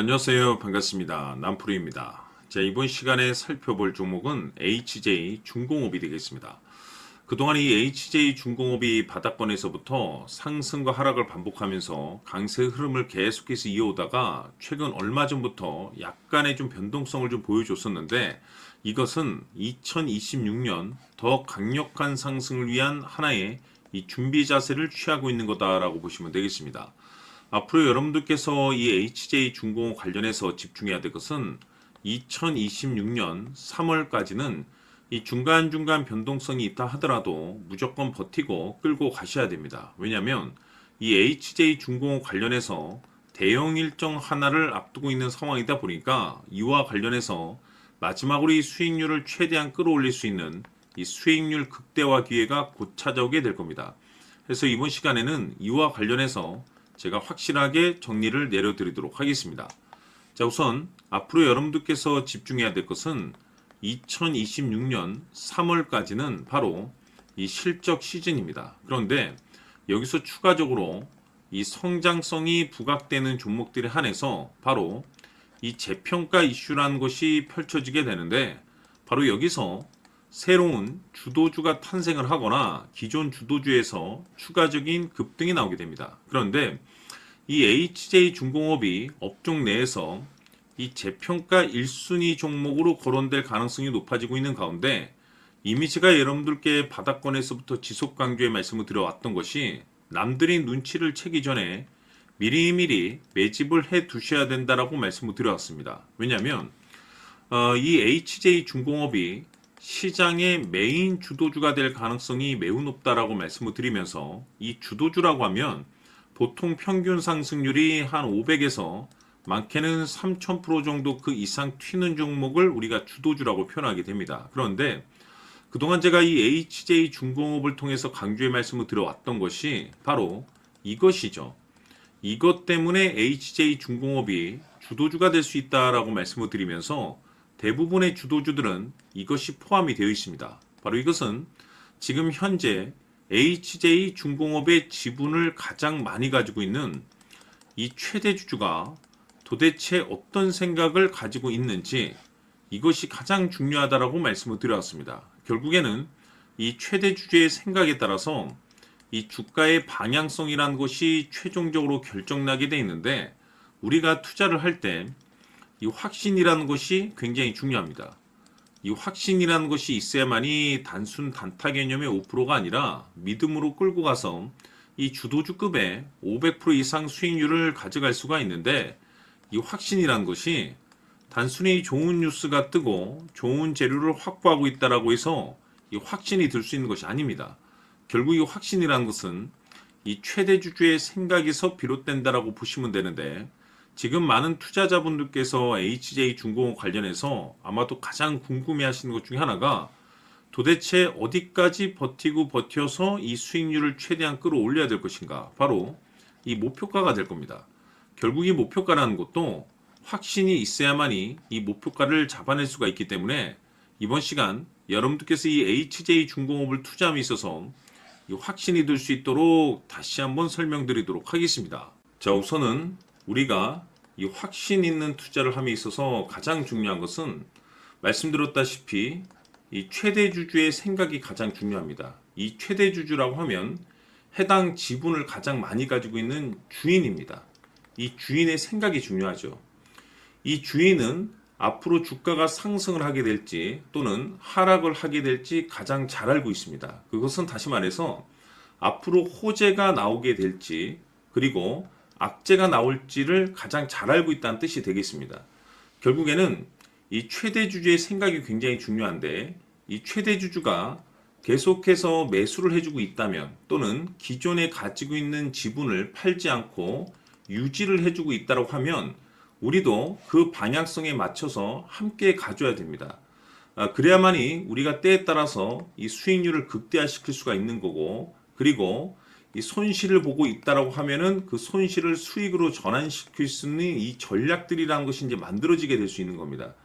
안녕하세요. 반갑습니다. 남프로입니다. 자, 이번 시간에 살펴볼 종목은 HJ 중공업이 되겠습니다. 그동안 이 HJ 중공업이 바닥권에서부터 상승과 하락을 반복하면서 강세 흐름을 계속해서 이어오다가 최근 얼마 전부터 약간의 좀 변동성을 좀 보여줬었는데, 이것은 2026년 더 강력한 상승을 위한 하나의 이 준비 자세를 취하고 있는 거다라고 보시면 되겠습니다. 앞으로 여러분들께서 이 HJ 중공업 관련해서 집중해야 될 것은 2026년 3월까지는 이 중간중간 변동성이 있다 하더라도 무조건 버티고 끌고 가셔야 됩니다. 왜냐하면 이 HJ 중공업 관련해서 대형 일정 하나를 앞두고 있는 상황이다 보니까 이와 관련해서 마지막으로 이 수익률을 최대한 끌어올릴 수 있는 이 수익률 극대화 기회가 곧 찾아오게 될 겁니다. 그래서 이번 시간에는 이와 관련해서 제가 확실하게 정리를 내려드리도록 하겠습니다. 자, 우선 앞으로 여러분들께서 집중해야 될 것은 2026년 3월까지는 바로 이 실적 시즌입니다. 그런데 여기서 추가적으로 이 성장성이 부각되는 종목들에 한해서 바로 이 재평가 이슈라는 것이 펼쳐지게 되는데, 바로 여기서 새로운 주도주가 탄생을 하거나 기존 주도주에서 추가적인 급등이 나오게 됩니다. 그런데 이 HJ 중공업이 업종 내에서 이 재평가 1순위 종목으로 거론될 가능성이 높아지고 있는 가운데, 이미 제가 여러분들께 바닥권에서부터 지속 강조의 말씀을 드려왔던 것이 남들이 눈치를 채기 전에 미리미리 매집을 해 두셔야 된다라고 말씀을 드려왔습니다. 왜냐하면 이 HJ 중공업이 시장의 메인 주도주가 될 가능성이 매우 높다라고 말씀을 드리면서, 이 주도주라고 하면 보통 평균 상승률이 한 500에서 많게는 3000% 정도 그 이상 튀는 종목을 우리가 주도주라고 표현하게 됩니다. 그런데 그동안 제가 이 HJ 중공업을 통해서 강조의 말씀을 드려왔던 것이 바로 이것이죠. 이것 때문에 HJ 중공업이 주도주가 될 수 있다라고 말씀을 드리면서 대부분의 주도주들은 이것이 포함이 되어 있습니다. 바로 이것은 지금 현재 HJ 중공업의 지분을 가장 많이 가지고 있는 이 최대 주주가 도대체 어떤 생각을 가지고 있는지, 이것이 가장 중요하다라고 말씀을 드렸습니다. 결국에는 이 최대 주주의 생각에 따라서 이 주가의 방향성이라는 것이 최종적으로 결정나게 돼 있는데, 우리가 투자를 할 때 이 확신이라는 것이 굉장히 중요합니다. 이 확신이라는 것이 있어야만이 단순 단타 개념의 5%가 아니라 믿음으로 끌고 가서 이 주도주급의 500% 이상 수익률을 가져갈 수가 있는데, 이 확신이라는 것이 단순히 좋은 뉴스가 뜨고 좋은 재료를 확보하고 있다라고 해서 이 확신이 들 수 있는 것이 아닙니다. 결국 이 확신이라는 것은 이 최대 주주의 생각에서 비롯된다라고 보시면 되는데, 지금 많은 투자자분들께서 HJ 중공업 관련해서 아마도 가장 궁금해 하시는 것 중에 하나가 도대체 어디까지 버티고 버텨서 이 수익률을 최대한 끌어올려야 될 것인가, 바로 이 목표가가 될 겁니다. 결국 이 목표가라는 것도 확신이 있어야만이 이 목표가를 잡아낼 수가 있기 때문에, 이번 시간 여러분들께서 이 HJ 중공업을 투자함에 있어서 이 확신이 들 수 있도록 다시 한번 설명드리도록 하겠습니다. 자, 우선은 우리가 이 확신 있는 투자를 함에 있어서 가장 중요한 것은 말씀드렸다시피 이 최대 주주의 생각이 가장 중요합니다. 이 최대 주주라고 하면 해당 지분을 가장 많이 가지고 있는 주인입니다. 이 주인의 생각이 중요하죠. 이 주인은 앞으로 주가가 상승을 하게 될지 또는 하락을 하게 될지 가장 잘 알고 있습니다. 그것은 다시 말해서 앞으로 호재가 나오게 될지 그리고 악재가 나올지를 가장 잘 알고 있다는 뜻이 되겠습니다. 결국에는 이 최대 주주의 생각이 굉장히 중요한데, 이 최대 주주가 계속해서 매수를 해주고 있다면 또는 기존에 가지고 있는 지분을 팔지 않고 유지를 해주고 있다고 하면 우리도 그 방향성에 맞춰서 함께 가져야 됩니다. 그래야만이 우리가 때에 따라서 이 수익률을 극대화시킬 수가 있는 거고, 그리고 이 손실을 보고 있다라고 하면은 그 손실을 수익으로 전환시킬 수 있는 이 전략들이라는 것이 이제 만들어지게 될 수 있는 겁니다.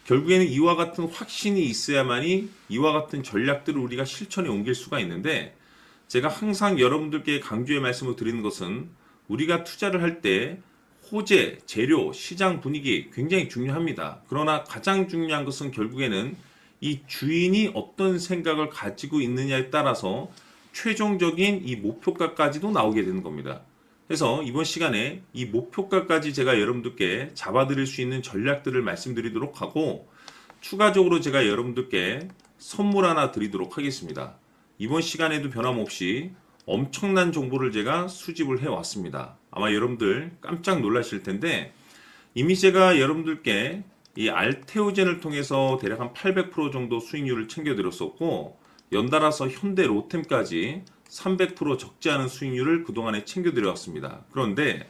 결국에는 이와 같은 확신이 있어야만이 이와 같은 전략들을 우리가 실천에 옮길 수가 있는데, 제가 항상 여러분들께 강조의 말씀을 드리는 것은 우리가 투자를 할 때 소재, 재료, 시장 분위기 굉장히 중요합니다. 그러나 가장 중요한 것은 결국에는 이 주인이 어떤 생각을 가지고 있느냐에 따라서 최종적인 이 목표가까지도 나오게 되는 겁니다. 그래서 이번 시간에 이 목표가까지 제가 여러분들께 잡아드릴 수 있는 전략들을 말씀드리도록 하고, 추가적으로 제가 여러분들께 선물 하나 드리도록 하겠습니다. 이번 시간에도 변함없이 엄청난 정보를 제가 수집을 해왔습니다. 아마 여러분들 깜짝 놀라실 텐데, 이미 제가 여러분들께 이 알테오젠을 통해서 대략 한 800% 정도 수익률을 챙겨드렸었고, 연달아서 현대 로템까지 300% 적지 않은 수익률을 그동안에 챙겨드려왔습니다. 그런데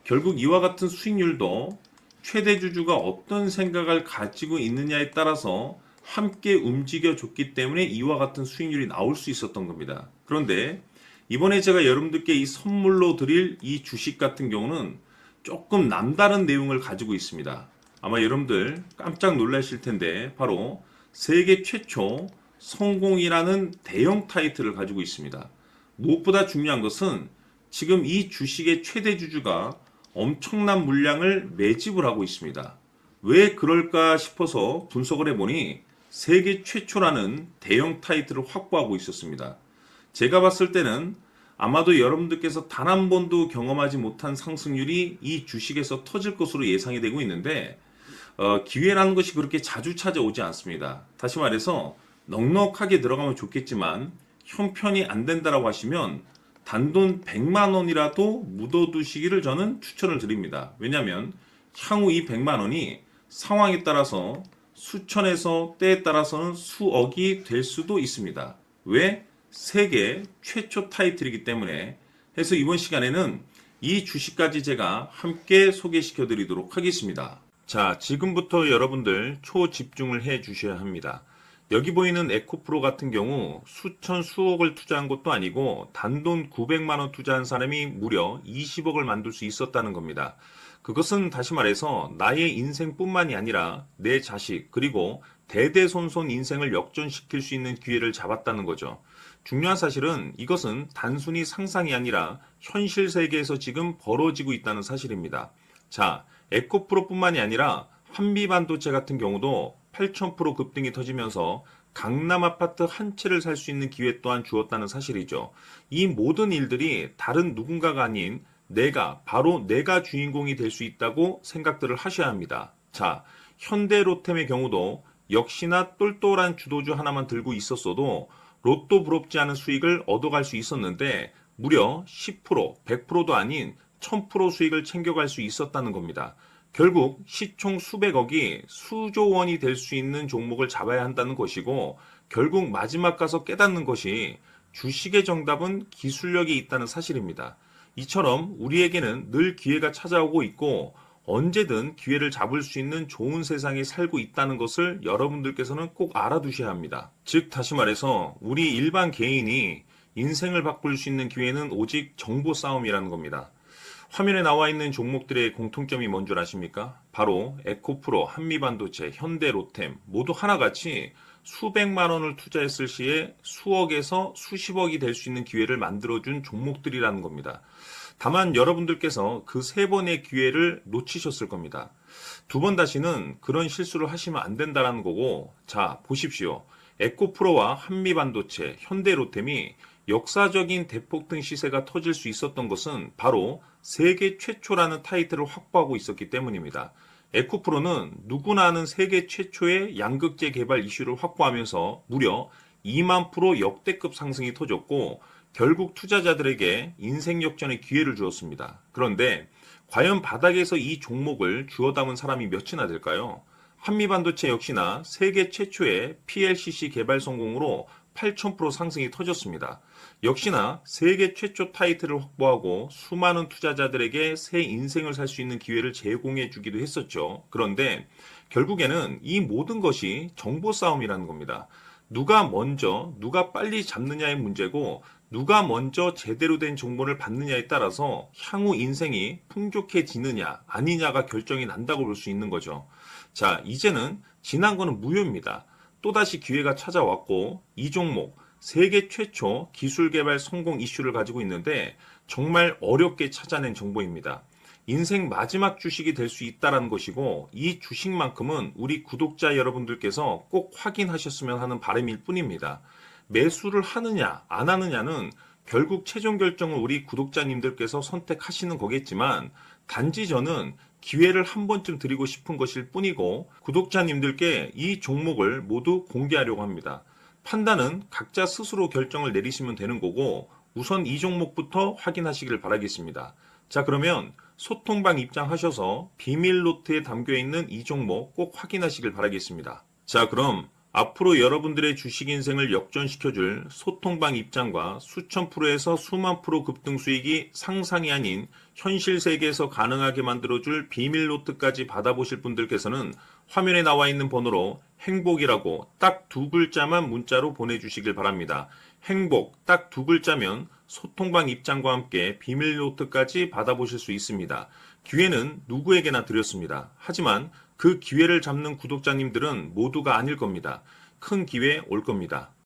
결국 이와 같은 수익률도 최대 주주가 어떤 생각을 가지고 있느냐에 따라서 함께 움직여줬기 때문에 이와 같은 수익률이 나올 수 있었던 겁니다. 그런데 이번에 제가 여러분들께 이 선물로 드릴 이 주식 같은 경우는 조금 남다른 내용을 가지고 있습니다. 아마 여러분들 깜짝 놀라실 텐데, 바로 세계 최초 성공이라는 대형 타이틀을 가지고 있습니다. 무엇보다 중요한 것은 지금 이 주식의 최대 주주가 엄청난 물량을 매집을 하고 있습니다. 왜 그럴까 싶어서 분석을 해보니 세계 최초라는 대형 타이틀을 확보하고 있었습니다. 제가 봤을 때는 아마도 여러분들께서 단 한 번도 경험하지 못한 상승률이 이 주식에서 터질 것으로 예상이 되고 있는데, 기회라는 것이 그렇게 자주 찾아오지 않습니다. 다시 말해서 넉넉하게 들어가면 좋겠지만 형편이 안 된다라고 하시면 단돈 100만 원이라도 묻어두시기를 저는 추천을 드립니다. 왜냐하면 향후 이 100만 원이 상황에 따라서 수천에서 때에 따라서는 수억이 될 수도 있습니다. 왜? 세계 최초 타이틀이기 때문에. 해서 이번 시간에는 이 주식까지 제가 함께 소개시켜 드리도록 하겠습니다. 자, 지금부터 여러분들 초집중을 해 주셔야 합니다. 여기 보이는 에코프로 같은 경우 수천 수억을 투자한 것도 아니고 단돈 900만 원 투자한 사람이 무려 20억을 만들 수 있었다는 겁니다. 그것은 다시 말해서 나의 인생뿐만이 아니라 내 자식 그리고 대대손손 인생을 역전시킬 수 있는 기회를 잡았다는 거죠. 중요한 사실은 이것은 단순히 상상이 아니라 현실 세계에서 지금 벌어지고 있다는 사실입니다. 자, 에코프로뿐만이 아니라 한미반도체 같은 경우도 8,000% 급등이 터지면서 강남 아파트 한 채를 살 수 있는 기회 또한 주었다는 사실이죠. 이 모든 일들이 다른 누군가가 아닌 바로 내가 주인공이 될 수 있다고 생각들을 하셔야 합니다. 자, 현대로템의 경우도 역시나 똘똘한 주도주 하나만 들고 있었어도 로또 부럽지 않은 수익을 얻어갈 수 있었는데 무려 10%, 100%도 아닌 1000% 수익을 챙겨갈 수 있었다는 겁니다. 결국 시총 수백억이 수조 원이 될 수 있는 종목을 잡아야 한다는 것이고, 결국 마지막 가서 깨닫는 것이 주식의 정답은 기술력이 있다는 사실입니다. 이처럼 우리에게는 늘 기회가 찾아오고 있고 언제든 기회를 잡을 수 있는 좋은 세상에 살고 있다는 것을 여러분들께서는 꼭 알아두셔야 합니다. 즉 다시 말해서 우리 일반 개인이 인생을 바꿀 수 있는 기회는 오직 정보 싸움이라는 겁니다. 화면에 나와 있는 종목들의 공통점이 뭔 줄 아십니까? 바로 에코프로, 한미반도체, 현대로템 모두 하나같이 수백만 원을 투자했을 시에 수억에서 수십억이 될 수 있는 기회를 만들어준 종목들이라는 겁니다. 다만 여러분들께서 그 세 번의 기회를 놓치셨을 겁니다. 두 번 다시는 그런 실수를 하시면 안 된다는 거고, 자 보십시오. 에코프로와 한미반도체, 현대로템이 역사적인 대폭등 시세가 터질 수 있었던 것은 바로 세계 최초라는 타이틀을 확보하고 있었기 때문입니다. 에코프로는 누구나 아는 세계 최초의 양극재 개발 이슈를 확보하면서 무려 2만 프로 역대급 상승이 터졌고 결국 투자자들에게 인생 역전의 기회를 주었습니다. 그런데 과연 바닥에서 이 종목을 주워 담은 사람이 몇이나 될까요? 한미반도체 역시나 세계 최초의 PLCC 개발 성공으로 8,000% 상승이 터졌습니다. 역시나 세계 최초 타이틀을 확보하고 수많은 투자자들에게 새 인생을 살 수 있는 기회를 제공해 주기도 했었죠. 그런데 결국에는 이 모든 것이 정보 싸움이라는 겁니다. 누가 먼저, 누가 빨리 잡느냐의 문제고 누가 먼저 제대로 된 정보를 받느냐에 따라서 향후 인생이 풍족해지느냐 아니냐가 결정이 난다고 볼 수 있는 거죠. 자, 이제는 지난 거는 무효입니다. 또다시 기회가 찾아왔고 이 종목 세계 최초 기술 개발 성공 이슈를 가지고 있는데 정말 어렵게 찾아낸 정보입니다. 인생 마지막 주식이 될 수 있다라는 것이고 이 주식만큼은 우리 구독자 여러분들께서 꼭 확인하셨으면 하는 바람일 뿐입니다. 매수를 하느냐 안 하느냐는 결국 최종 결정을 우리 구독자님들께서 선택하시는 거겠지만 단지 저는 기회를 한 번쯤 드리고 싶은 것일 뿐이고 구독자님들께 이 종목을 모두 공개하려고 합니다. 판단은 각자 스스로 결정을 내리시면 되는 거고 우선 이 종목부터 확인하시길 바라겠습니다. 자, 그러면 소통방 입장하셔서 비밀 노트에 담겨 있는 이 종목 꼭 확인하시길 바라겠습니다. 자, 그럼 앞으로 여러분들의 주식 인생을 역전시켜줄 소통방 입장과 수천 프로에서 수만 프로 급등 수익이 상상이 아닌 현실 세계에서 가능하게 만들어줄 비밀 노트까지 받아보실 분들께서는 화면에 나와 있는 번호로 행복이라고 딱 두 글자만 문자로 보내주시길 바랍니다. 행복 딱 두 글자면 소통방 입장과 함께 비밀 노트까지 받아보실 수 있습니다. 기회는 누구에게나 드렸습니다. 하지만 그 기회를 잡는 구독자님들은 모두가 아닐 겁니다. 큰 기회 올 겁니다.